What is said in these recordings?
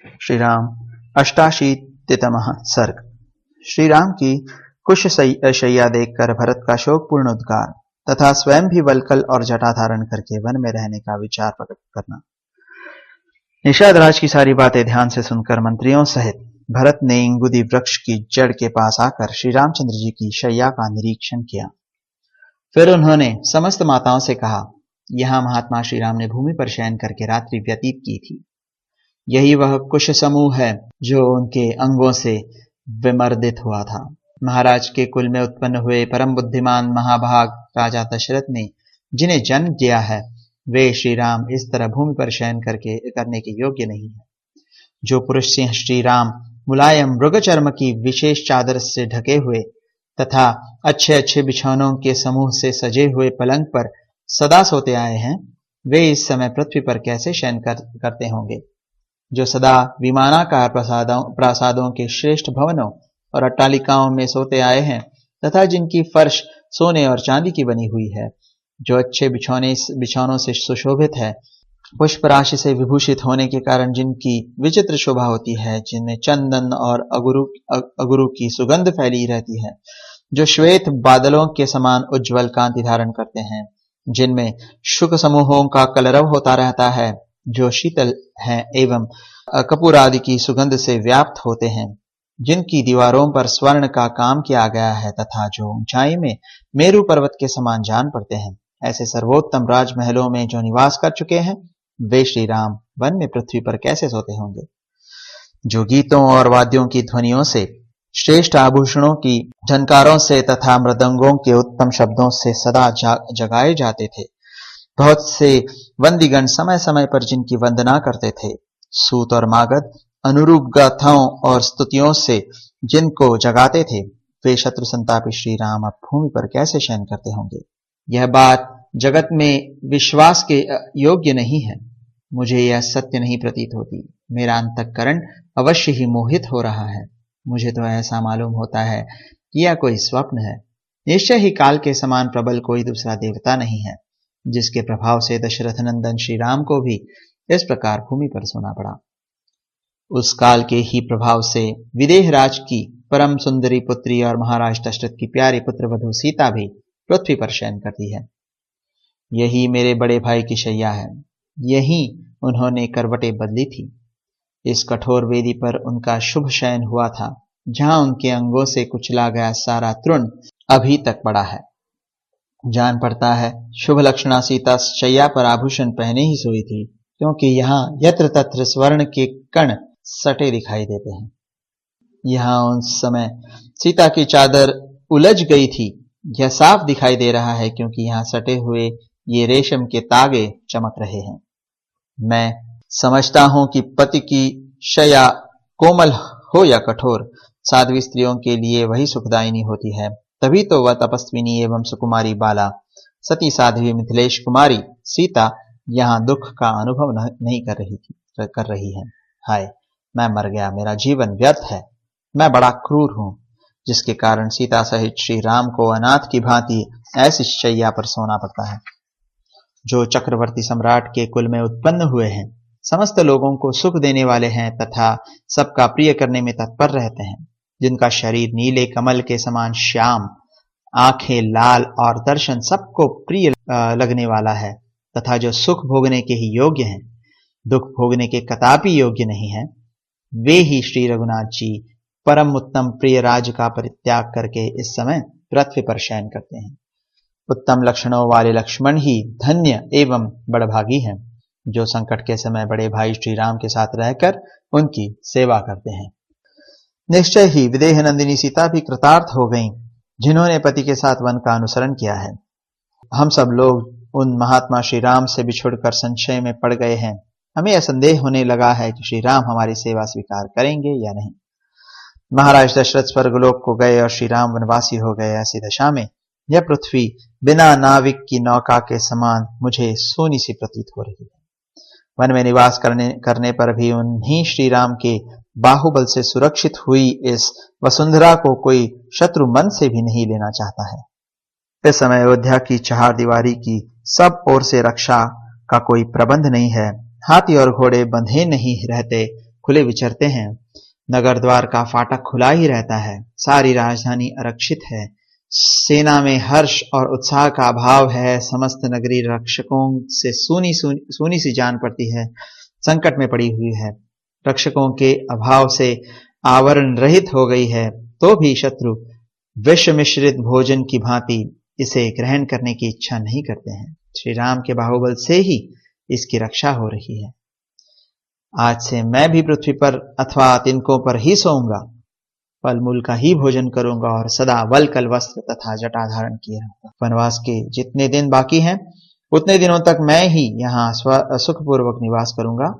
श्री राम अष्टाशीतितमः सर्ग। श्री राम की कुश शैया देखकर भरत का शोकपूर्ण उद्गार तथा स्वयं भी वल्कल और जटा धारण करके वन में रहने का विचार प्रकट करना। निषाद राज की सारी बातें ध्यान से सुनकर मंत्रियों सहित भरत ने इंगुदी वृक्ष की जड़ के पास आकर श्री रामचंद्र जी की शैया का निरीक्षण किया। फिर उन्होंने समस्त माताओं से कहा, यहाँ महात्मा श्री राम ने भूमि पर शयन करके रात्रि व्यतीत की थी। यही वह कुश समूह है जो उनके अंगों से विमर्दित हुआ था। महाराज के कुल में उत्पन्न हुए परम बुद्धिमान महाभाग राजा दशरथ ने जिन्हें जन्म दिया है, वे श्री राम इस तरह भूमि पर शयन करने के योग्य नहीं है। जो पुरुष सिंह श्री राम मुलायम मृगचर्म की विशेष चादर से ढके हुए तथा अच्छे अच्छे बिछौनों के समूह से सजे हुए पलंग पर सदा सोते आए हैं, वे इस समय पृथ्वी पर कैसे शयन करते होंगे। जो सदा विमानाकार प्रासादों के श्रेष्ठ भवनों और अट्टालिकाओं में सोते आए हैं तथा जिनकी फर्श सोने और चांदी की बनी हुई है, जो अच्छे बिछौनों से सुशोभित है, पुष्प राशि से विभूषित होने के कारण जिनकी विचित्र शोभा होती है, जिनमें चंदन और अगुरु की सुगंध फैली रहती है, जो श्वेत बादलों के समान उज्ज्वल कांति धारण करते हैं, जिनमें शुक समूहों का कलरव होता रहता है, जो शीतल हैं एवं कपूर आदि की सुगंध से व्याप्त होते हैं, जिनकी दीवारों पर स्वर्ण का काम किया गया है तथा जो ऊंचाई में मेरु पर्वत के समान जान पड़ते हैं, ऐसे सर्वोत्तम राजमहलों में जो निवास कर चुके हैं, वे श्री राम वन में पृथ्वी पर कैसे सोते होंगे। जो गीतों और वाद्यों की ध्वनियों से, श्रेष्ठ आभूषणों की झनकारों से तथा मृदंगों के उत्तम शब्दों से सदा जगाए जाते थे, बहुत से वंदीगण समय समय पर जिनकी वंदना करते थे, सूत और मागध अनुरूप गाथाओं और स्तुतियों से जिनको जगाते थे, वे शत्रु संतापी श्री राम अब भूमि पर कैसे शयन करते होंगे। यह बात जगत में विश्वास के योग्य नहीं है। मुझे यह सत्य नहीं प्रतीत होती। मेरा अंतःकरण अवश्य ही मोहित हो रहा है। मुझे तो ऐसा मालूम होता है कि यह कोई स्वप्न है। निश्चय ही काल के समान प्रबल कोई दूसरा देवता नहीं है, जिसके प्रभाव से दशरथ नंदन श्री राम को भी इस प्रकार भूमि पर सोना पड़ा। उस काल के ही प्रभाव से विदेह राज की परम सुंदरी पुत्री और महाराज दशरथ की प्यारी पुत्र वधू सीता भी पृथ्वी पर शयन करती है। यही मेरे बड़े भाई की शैया है। यही उन्होंने करवटें बदली थी। इस कठोर वेदी पर उनका शुभ शयन हुआ था, जहां उनके अंगों से कुचला गया सारा तृण अभी तक पड़ा है। जान पड़ता है शुभ लक्षणा सीता शैया पर आभूषण पहने ही सोई थी, क्योंकि यहाँ यत्र तत्र स्वर्ण के कण सटे दिखाई देते हैं। यहाँ उस समय सीता की चादर उलझ गई थी, यह साफ दिखाई दे रहा है, क्योंकि यहाँ सटे हुए ये रेशम के तागे चमक रहे हैं। मैं समझता हूं कि पति की शैया कोमल हो या कठोर, साध्वी स्त्रियों के लिए वही सुखदायिनी होती है। तभी तो वह तपस्विनी एवं सुकुमारी बाला सती साध्वी मिथिलेश कुमारी सीता यहाँ दुख का अनुभव नहीं कर रही है। हाय, मैं मर गया, मेरा जीवन व्यर्थ है। मैं बड़ा क्रूर हूं, जिसके कारण सीता सहित श्री राम को अनाथ की भांति ऐसी शैया पर सोना पड़ता है। जो चक्रवर्ती सम्राट के कुल में उत्पन्न हुए हैं, समस्त लोगों को सुख देने वाले हैं तथा सबका प्रिय करने में तत्पर रहते हैं, जिनका शरीर नीले कमल के समान श्याम, आंखें लाल और दर्शन सबको प्रिय लगने वाला है तथा जो सुख भोगने के ही योग्य हैं, दुख भोगने के कदापि योग्य नहीं है, वे ही श्री रघुनाथ जी परम उत्तम प्रिय राज का परित्याग करके इस समय पृथ्वी पर शयन करते हैं। उत्तम लक्षणों वाले लक्ष्मण ही धन्य एवं बड़भागी हैं, जो संकट के समय बड़े भाई श्री राम के साथ रहकर उनकी सेवा करते हैं। निश्चय ही विदेह नंदिनी सीता भी कृतार्थ हो गईं, जिन्होंने पति के साथ वन का अनुसरण किया है। हम सब लोग उन महात्मा श्री राम से बिछुड़कर संशय में पड़ गए हैं। हमें यह संदेह होने लगा है कि श्री राम हमारी सेवा स्वीकार करेंगे या नहीं। महाराज दशरथ स्वर्गलोक को गए और श्री राम वनवासी हो गए। ऐसी दशा में यह पृथ्वी बिना नाविक की नौका के समान मुझे सोनी सी प्रतीत हो रही है। वन में निवास करने पर भी उन्हीं श्री राम के बाहुबल से सुरक्षित हुई इस वसुंधरा को कोई शत्रु मन से भी नहीं लेना चाहता है। इस समय अयोध्या की चार दीवारी की सब ओर से रक्षा का कोई प्रबंध नहीं है। हाथी और घोड़े बंधे नहीं रहते, खुले विचरते हैं। नगर द्वार का फाटक खुला ही रहता है। सारी राजधानी आरक्षित है। सेना में हर्ष और उत्साह का अभाव है। समस्त नगरी रक्षकों से सूनी सी जान पड़ती है, संकट में पड़ी हुई है। रक्षकों के अभाव से आवरण रहित हो गई है, तो भी शत्रु विष मिश्रित भोजन की भांति इसे ग्रहण करने की इच्छा नहीं करते हैं। श्री राम के बाहुबल से ही इसकी रक्षा हो रही है। आज से मैं भी पृथ्वी पर अथवा तिनकों पर ही सोऊंगा, फल मूल का ही भोजन करूंगा और सदा वल्कल वस्त्र तथा जटा धारण किए रहूंगा। वनवास के जितने दिन बाकी हैं, उतने दिनों तक मैं ही यहाँ सुखपूर्वक निवास करूंगा।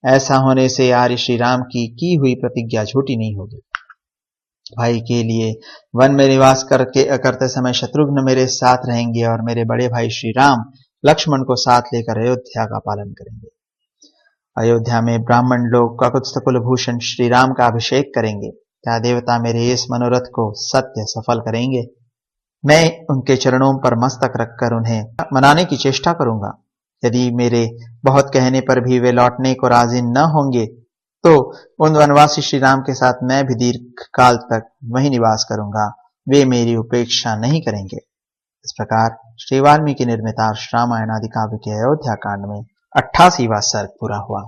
ऐसा होने से आर्य श्री राम की हुई प्रतिज्ञा झूठी नहीं होगी। भाई के लिए वन में निवास करते समय शत्रुघ्न मेरे साथ रहेंगे और मेरे बड़े भाई श्री राम लक्ष्मण को साथ लेकर अयोध्या का पालन करेंगे। अयोध्या में ब्राह्मण लोग काकुत्स्थ कुलभूषण श्री राम का अभिषेक करेंगे। क्या देवता मेरे इस मनोरथ को सत्य सफल करेंगे। मैं उनके चरणों पर मस्तक रखकर उन्हें मनाने की चेष्टा करूंगा। यदि मेरे बहुत कहने पर भी वे लौटने को राजी न होंगे, तो उन वनवासी श्री राम के साथ मैं भी दीर्घ काल तक वहीं निवास करूंगा। वे मेरी उपेक्षा नहीं करेंगे। इस प्रकार श्री वाल्मीकि निर्मित रामायण आदि काव्य के अयोध्या कांड में 88वां सर्ग पूरा हुआ।